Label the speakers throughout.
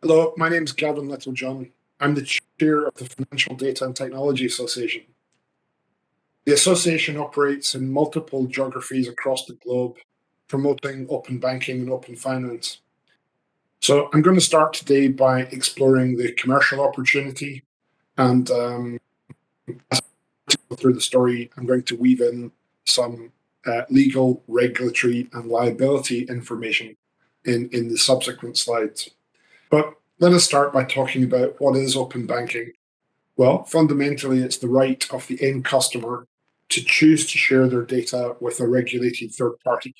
Speaker 1: Hello, my name is Gavin Littlejohn. I'm the chair of the Financial Data and Technology Association. The association operates in multiple geographies across the globe, promoting open banking and open finance. So I'm going to start today by exploring the commercial opportunity, and as I go through the story, I'm going to weave in some legal, regulatory, and liability information in the subsequent slides. But let us start by talking about what is open banking. Well, fundamentally, it's the right of the end customer to choose to share their data with a regulated third party.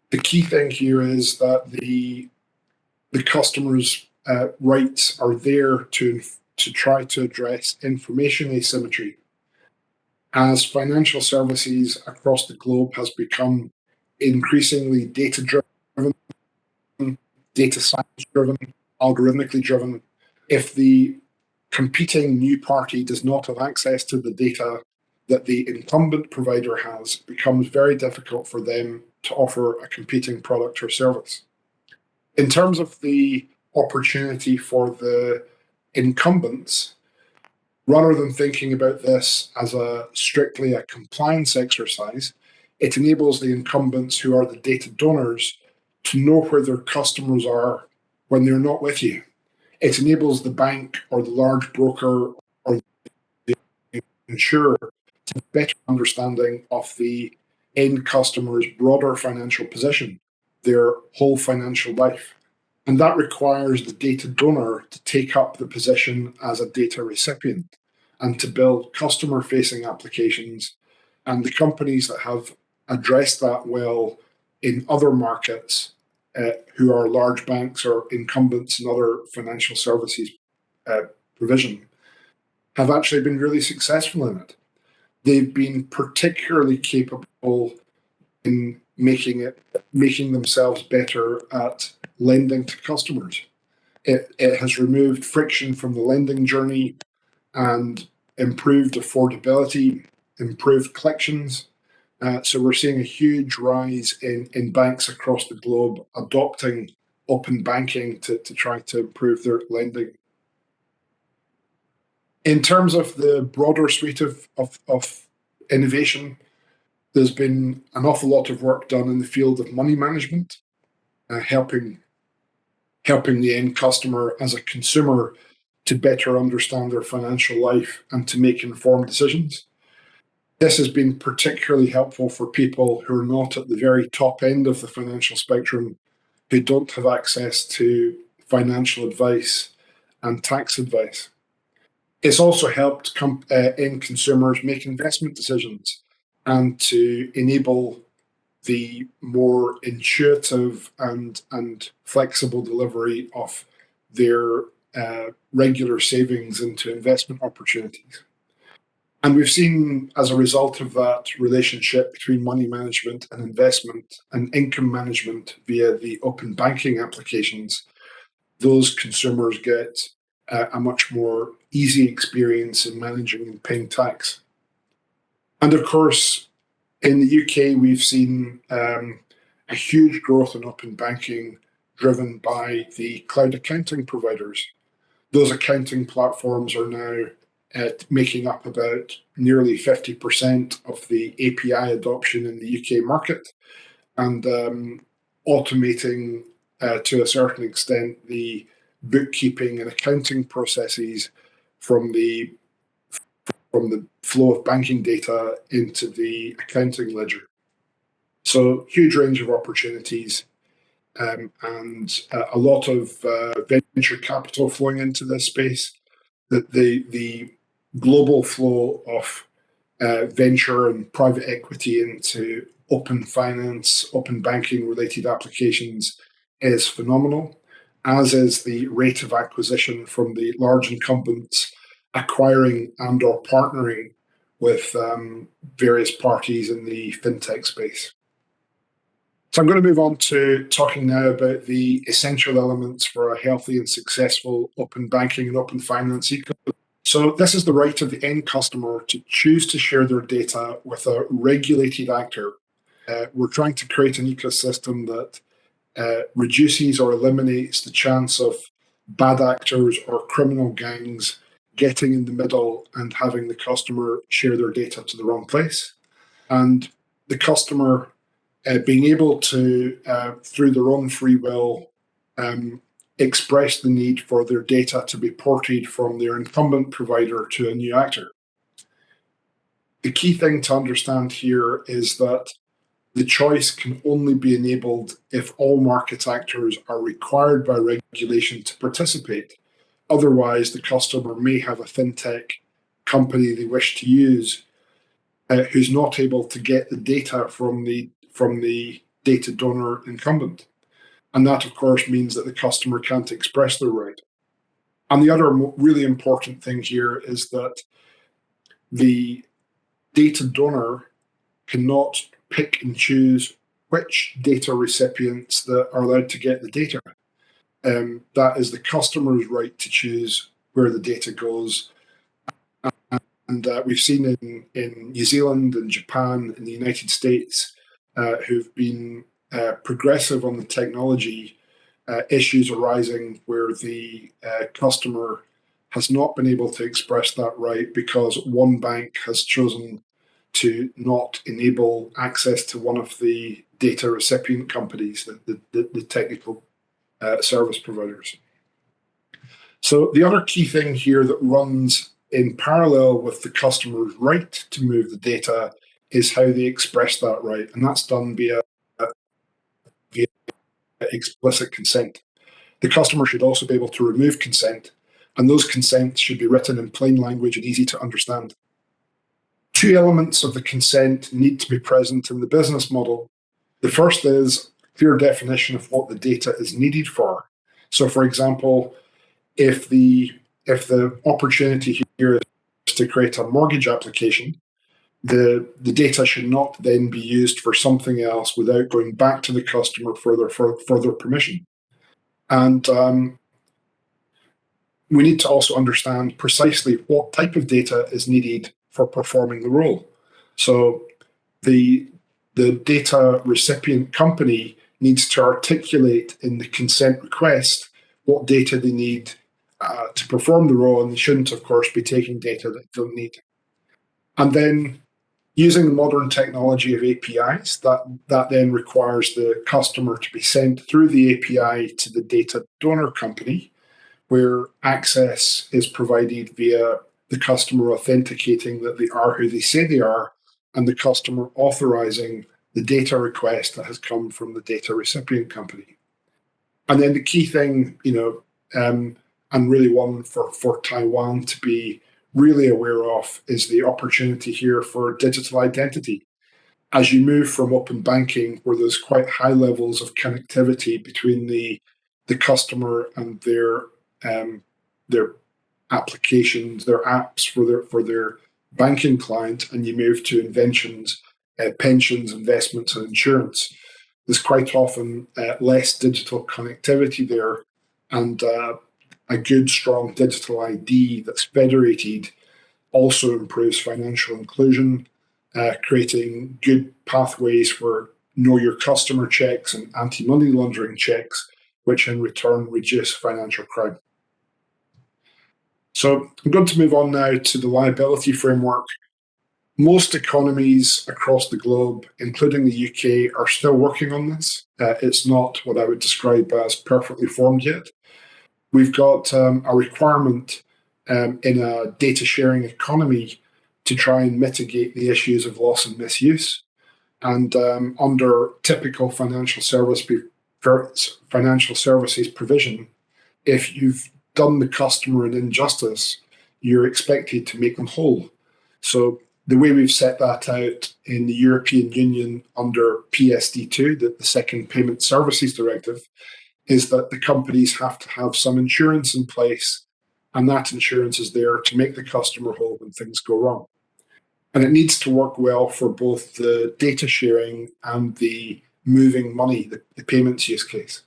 Speaker 1: The key thing here is that the customer's rights are there to try to address information asymmetry. As financial services across the globe has become increasingly data-driven, data science-driven, algorithmically driven, if the competing new party does not have access to the data that the incumbent provider has, it becomes very difficult for them to offer a competing product or service. In terms of the opportunity for the incumbents, rather than thinking about this as strictly a compliance exercise, it enables the incumbents, who are the data donors, to know where their customers are when they're not with you. It enables the bank or the large broker or the insurer to have a better understanding of the end customer's broader financial position, their whole financial life. And that requires the data donor to take up the position as a data recipient and to build customer-facing applications. And the companies that have addressed that well in other markets, who are large banks or incumbents in other financial services provision, have actually been really successful in it. They've been particularly capable in making themselves better at lending to customers. It has removed friction from the lending journey and improved affordability, improved collections. So we're seeing a huge rise in banks across the globe adopting open banking to try to improve their lending. In terms of the broader suite of innovation, there's been an awful lot of work done in the field of money management, helping the end customer as a consumer to better understand their financial life and to make informed decisions. This has been particularly helpful for people who are not at the very top end of the financial spectrum, who don't have access to financial advice and tax advice. It's also helped end consumers make investment decisions and to enable the more intuitive and flexible delivery of their regular savings into investment opportunities. And we've seen, as a result of that relationship between money management and investment and income management via the open banking applications, those consumers get a much more easy experience in managing and paying tax. And of course, in the UK, we've seen a huge growth in open banking driven by the cloud accounting providers. Those accounting platforms are now making up about nearly 50% of the API adoption in the UK market, and automating to a certain extent the bookkeeping and accounting processes from the flow of banking data into the accounting ledger. So huge range of opportunities, and a lot of venture capital flowing into this space. The global flow of venture and private equity into open finance, open banking related applications is phenomenal, as is the rate of acquisition from the large incumbents acquiring and or partnering with various parties in the fintech space. So I'm going to move on to talking now about the essential elements for a healthy and successful open banking and open finance ecosystem. So this is the right of the end customer to choose to share their data with a regulated actor. We're trying to create an ecosystem that reduces or eliminates the chance of bad actors or criminal gangs getting in the middle and having the customer share their data to the wrong place. And the customer being able to, through their own free will, express the need for their data to be ported from their incumbent provider to a new actor. The key thing to understand here is that the choice can only be enabled if all market actors are required by regulation to participate. Otherwise, the customer may have a fintech company they wish to use who's not able to get the data from the data donor incumbent. And that, of course, means that the customer can't express their right. And the other really important thing here is that the data donor cannot pick and choose which data recipients that are allowed to get the data. That is the customer's right to choose where the data goes. And we've seen in New Zealand and Japan and the United States who've been progressive on the technology, issues arising where the customer has not been able to express that right because one bank has chosen to not enable access to one of the data recipient companies, the technical service providers. So the other key thing here that runs in parallel with the customer's right to move the data is how they express that right, and that's done via explicit consent. The customer should also be able to remove consent, and those consents should be written in plain language and easy to understand. Two elements of the consent need to be present in the business model. The first is clear definition of what the data is needed for. So, for example, if the opportunity here is to create a mortgage application, the data should not then be used for something else without going back to the customer for further permission. And we need to also understand precisely what type of data is needed for performing the role. So the data recipient company needs to articulate in the consent request what data they need to perform the role, and they shouldn't, of course, be taking data that they don't need. And then using the modern technology of APIs, that then requires the customer to be sent through the API to the data donor company, where access is provided via the customer authenticating that they are who they say they are, and the customer authorizing the data request that has come from the data recipient company. And then the key thing, and really one for Taiwan to be really aware of is the opportunity here for digital identity. As you move from open banking, where there's quite high levels of connectivity between the customer and their applications, their apps for their banking client, and you move to inventions, pensions, investments, and insurance, there's quite often less digital connectivity there, and a good, strong digital ID that's federated also improves financial inclusion, creating good pathways for know your customer checks and anti-money laundering checks, which in return reduce financial crime. So I'm going to move on now to the liability framework. Most economies across the globe, including the UK, are still working on this. It's not what I would describe as perfectly formed yet. We've got a requirement in a data sharing economy to try and mitigate the issues of loss and misuse. And under typical financial services provision, if you've done the customer an injustice, you're expected to make them whole. So the way we've set that out in the European Union under PSD2, the Second Payment Services Directive, is that the companies have to have some insurance in place, and that insurance is there to make the customer whole when things go wrong. And it needs to work well for both the data sharing and the moving money, the payments use case.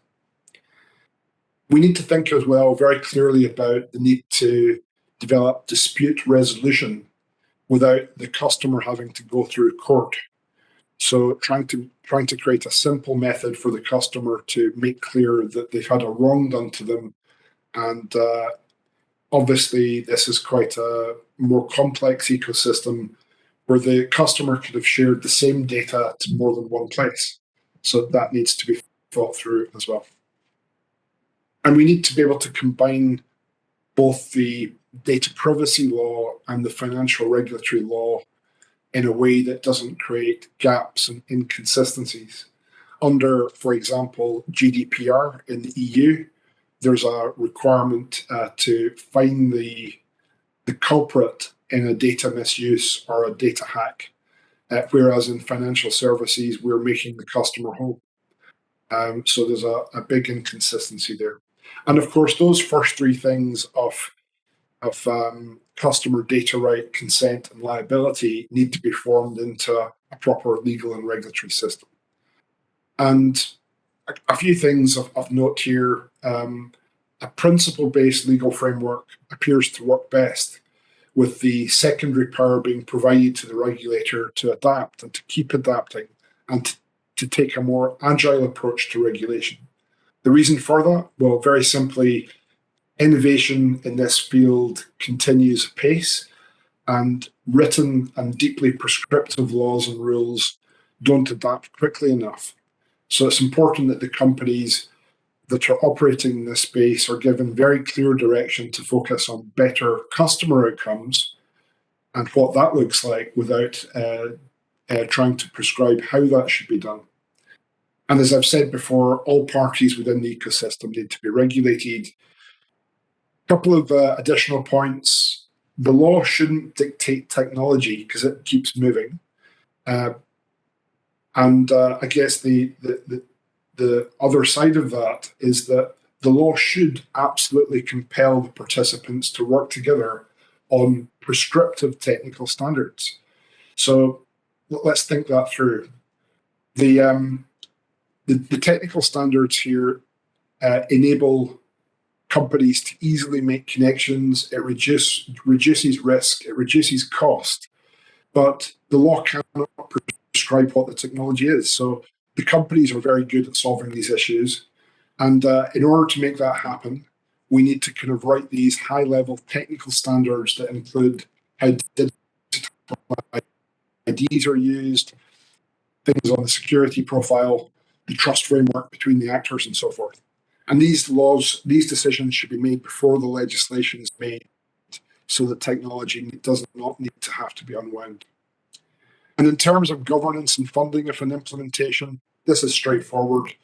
Speaker 1: We need to think as well very clearly about the need to develop dispute resolution without the customer having to go through court. So trying to create a simple method for the customer to make clear that they've had a wrong done to them And obviously, this is quite a more complex ecosystem where the customer could have shared the same data to more than one place. So that needs to be thought through as well. And we need to be able to combine both the data privacy law and the financial regulatory law in a way that doesn't create gaps and inconsistencies. Under, for example, GDPR in the EU, there's a requirement to find the culprit in a data misuse or a data hack, whereas in financial services, we're making the customer whole. So there's a big inconsistency there. And of course, those first three things of customer data right, consent, and liability need to be formed into a proper legal and regulatory system. And a few things of note here. A principle-based legal framework appears to work best, with the secondary power being provided to the regulator to adapt and to keep adapting and to take a more agile approach to regulation. The reason for that? Well, very simply, innovation in this field continues apace, and written and deeply prescriptive laws and rules don't adapt quickly enough. So it's important that the companies that are operating in this space are given very clear direction to focus on better customer outcomes and what that looks like without trying to prescribe how that should be done. And as I've said before, all parties within the ecosystem need to be regulated. A couple of additional points. The law shouldn't dictate technology because it keeps moving. And I guess the other side of that is that the law should absolutely compel the participants to work together on prescriptive technical standards. So let's think that through. The technical standards here enable companies to easily make connections. It reduces risk, it reduces cost, but the law cannot prescribe what the technology is. So the companies are very good at solving these issues. And in order to make that happen, we need to kind of write these high-level technical standards that include how digital IDs are used, things on the security profile, the trust framework between the actors, and so forth. And these decisions should be made before the legislation is made, so that technology does not need to have to be unwound. And in terms of governance and funding of an implementation, this is straightforward.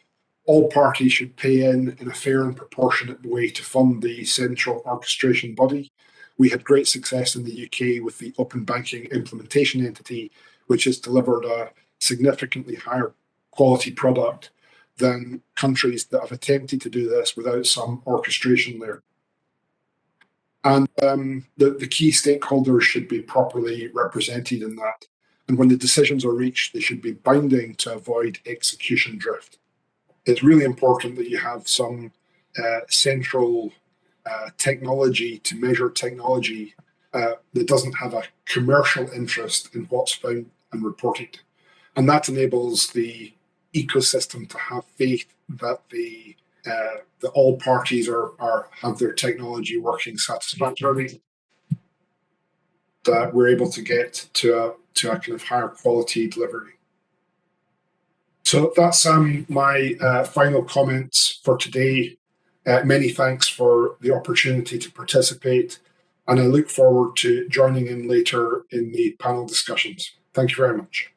Speaker 1: All parties should pay in a fair and proportionate way to fund the central orchestration body. We had great success in the UK with the Open Banking Implementation Entity, which has delivered a significantly higher quality product than countries that have attempted to do this without some orchestration layer. And the key stakeholders should be properly represented in that. And when the decisions are reached, they should be binding to avoid execution drift. It's really important that you have some central technology to measure technology that doesn't have a commercial interest in what's found and reported. And that enables the ecosystem to have faith that that all parties have their technology working satisfactorily, that we're able to get to a kind of higher quality delivery. So that's my final comments for today. Many thanks for the opportunity to participate, and I look forward to joining in later in the panel discussions. Thank you very much.